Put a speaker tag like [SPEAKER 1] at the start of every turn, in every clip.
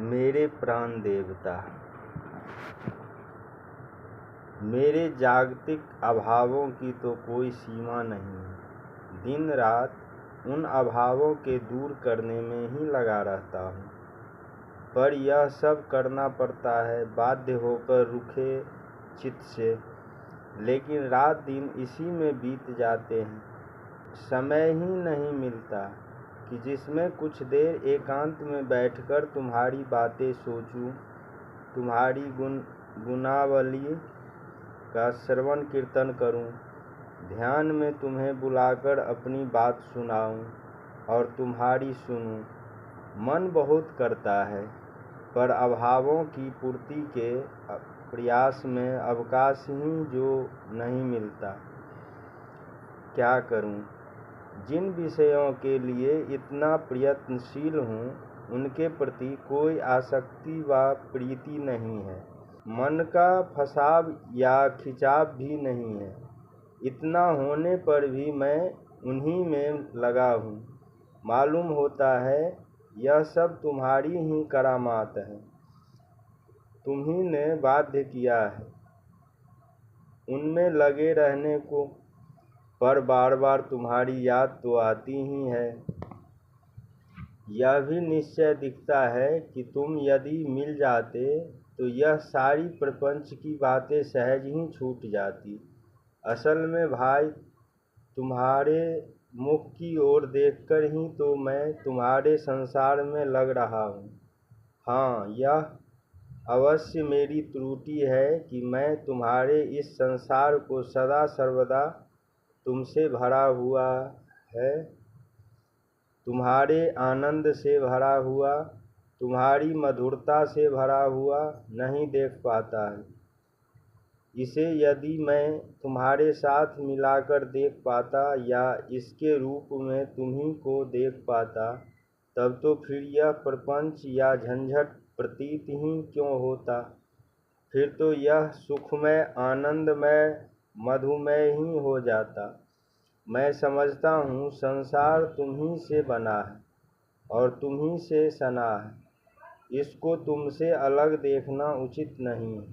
[SPEAKER 1] मेरे प्राण देवता, मेरे जागतिक अभावों की तो कोई सीमा नहीं है। दिन रात उन अभावों के दूर करने में ही लगा रहता हूँ, पर यह सब करना पड़ता है बाध्य होकर रुखे चित्त से। लेकिन रात दिन इसी में बीत जाते हैं। समय ही नहीं मिलता कि जिसमें कुछ देर एकांत में बैठकर तुम्हारी बातें सोचूं, तुम्हारी गुणावली का श्रवण कीर्तन करूं, ध्यान में तुम्हें बुलाकर अपनी बात सुनाऊं और तुम्हारी सुनूं। मन बहुत करता है, पर अभावों की पूर्ति के प्रयास में अवकाश ही जो नहीं मिलता। क्या करूं? जिन विषयों के लिए इतना प्रयत्नशील हूँ, उनके प्रति कोई आसक्ति व प्रीति नहीं है। मन का फसाव या खिंचाव भी नहीं है। इतना होने पर भी मैं उन्हीं में लगा हूँ। मालूम होता है यह सब तुम्हारी ही करामात है। तुम्ही ने बाध्य किया है उनमें लगे रहने को, पर बार बार तुम्हारी याद तो आती ही है। यह भी निश्चय दिखता है कि तुम यदि मिल जाते तो यह सारी प्रपंच की बातें सहज ही छूट जाती। असल में भाई, तुम्हारे मुख की ओर देखकर ही तो मैं तुम्हारे संसार में लग रहा हूँ। हाँ, यह अवश्य मेरी त्रुटि है कि मैं तुम्हारे इस संसार को सदा सर्वदा तुमसे भरा हुआ है, तुम्हारे आनंद से भरा हुआ, तुम्हारी मधुरता से भरा हुआ नहीं देख पाता है। इसे यदि मैं तुम्हारे साथ मिलाकर देख पाता या इसके रूप में तुम्ही को देख पाता, तब तो फिर यह प्रपंच या झंझट प्रतीत ही क्यों होता। फिर तो यह सुखमय, आनंदमय, मधुमय ही हो जाता। मैं समझता हूँ संसार तुम्ही से बना है और तुम्ही से सना है। इसको तुमसे अलग देखना उचित नहीं है।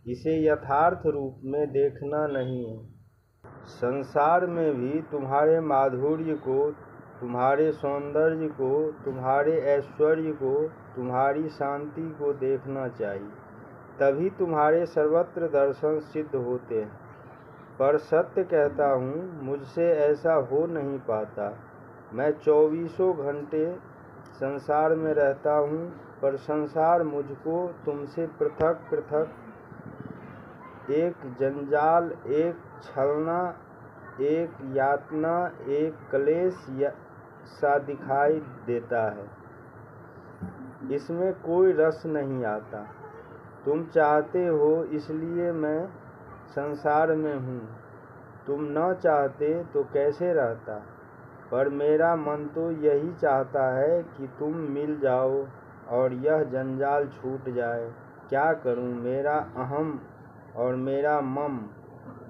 [SPEAKER 1] इसे यथार्थ रूप में देखना नहीं है। संसार में भी तुम्हारे माधुर्य को, तुम्हारे सौंदर्य को, तुम्हारे ऐश्वर्य को, तुम्हारी शांति को देखना चाहिए। तभी तुम्हारे सर्वत्र दर्शन सिद्ध होते हैं। पर सत्य कहता हूँ, मुझसे ऐसा हो नहीं पाता। मैं 24 घंटे संसार में रहता हूँ, पर संसार मुझको तुमसे पृथक पृथक, एक जंजाल, एक छलना, एक यातना, एक क्लेश सा दिखाई देता है। इसमें कोई रस नहीं आता। तुम चाहते हो इसलिए मैं संसार में हूँ। तुम न चाहते तो कैसे रहता। पर मेरा मन तो यही चाहता है कि तुम मिल जाओ और यह जंजाल छूट जाए। क्या करूं, मेरा अहम और मेरा मम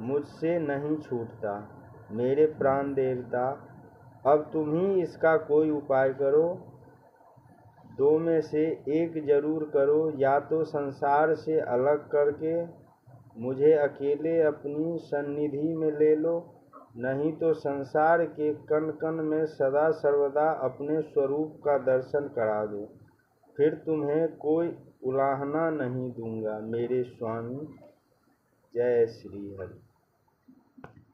[SPEAKER 1] मुझसे नहीं छूटता। मेरे प्राण देवता, अब तुम ही इसका कोई उपाय करो। दो में से एक जरूर करो। या तो संसार से अलग करके मुझे अकेले अपनी सन्निधि में ले लो, नहीं तो संसार के कण कण में सदा सर्वदा अपने स्वरूप का दर्शन करा दो। फिर तुम्हें कोई उलाहना नहीं दूंगा मेरे स्वामी। जय श्री हरि।